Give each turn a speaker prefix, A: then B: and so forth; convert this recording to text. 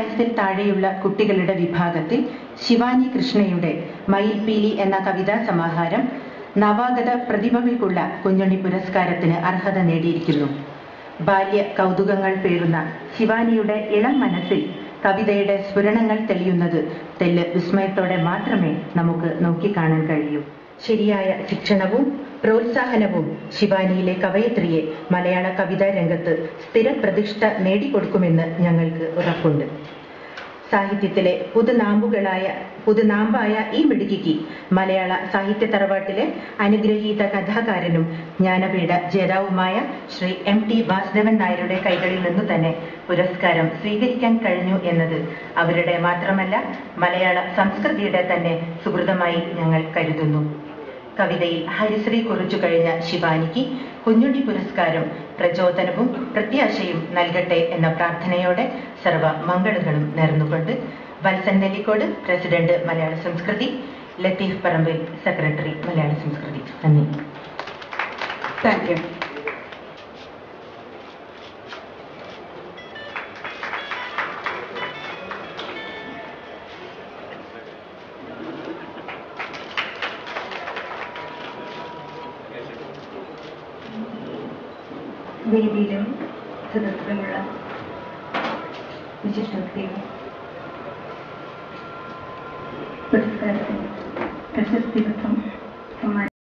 A: വയസ്സിൽ താഴെയുള്ള കുട്ടികളുടെ വിഭാഗത്തിൽ ശിവാനി കൃഷ്ണയുടെ മയിൽപീലി എന്ന കവിതാ സമാഹാരം നവാഗത പ്രതിഭകൾക്കുള്ള കുഞ്ഞുണ്ണി പുരസ്കാരത്തിന് അർഹത നേടിയിരിക്കുന്നു. ബാല്യ കൗതുകങ്ങൾ പേറുന്ന ശിവാനിയുടെ ഇളം മനസ്സിൽ കവിതയുടെ സ്ഫുരണങ്ങൾ തെളിയുന്നത് തെല്ല് വിസ്മയത്തോടെ മാത്രമേ നമുക്ക് നോക്കിക്കാണാൻ കഴിയൂ. ശരിയായ ശിക്ഷണവും പ്രോത്സാഹനവും ശിവാനിയിലെ കവയത്രിയെ മലയാള കവിതാ രംഗത്ത് സ്ഥിരപ്രതിഷ്ഠ നേടിക്കൊടുക്കുമെന്ന് ഞങ്ങൾക്ക് ഉറപ്പുണ്ട്. സാഹിത്യത്തിലെ പുതുനാമ്പായ ഈ മിടുക്കിക്ക് മലയാള സാഹിത്യ തറവാട്ടിലെ അനുഗ്രഹീത കഥാകാരനും ജ്ഞാനപീഠ ജേതാവുമായ ശ്രീ MT വാസുദേവൻ നായരുടെ കൈകളിൽ നിന്നു തന്നെ പുരസ്കാരം സ്വീകരിക്കാൻ കഴിഞ്ഞു എന്നത് അവരുടെ മാത്രമല്ല മലയാള സംസ്കൃതിയുടെ തന്നെ സുഹൃതമായി ഞങ്ങൾ കരുതുന്നു. കവിതയിൽ ഹരിശ്രീ കുറിച്ചു കഴിഞ്ഞ ശിവാനിക്ക് കുഞ്ഞുണ്ണി പുരസ്കാരം പ്രചോദനവും പ്രത്യാശയും നൽകട്ടെ എന്ന പ്രാർത്ഥനയോടെ സർവ മംഗളങ്ങളും നേർന്നുകൊണ്ട് വത്സൻ നെല്ലിക്കോട്, പ്രസിഡന്റ് മലയാള സംസ്കൃതി, ലത്തീഫ് പറമ്പിൽ, സെക്രട്ടറി മലയാള സംസ്കൃതി. നന്ദി.
B: Thank you. വേദിയിലും സദസ്സിലുമുള്ള വിശിഷ്ട വ്യക്തികൾ പുരസ്കാരത്തിന് പ്രശസ്തി പത്രം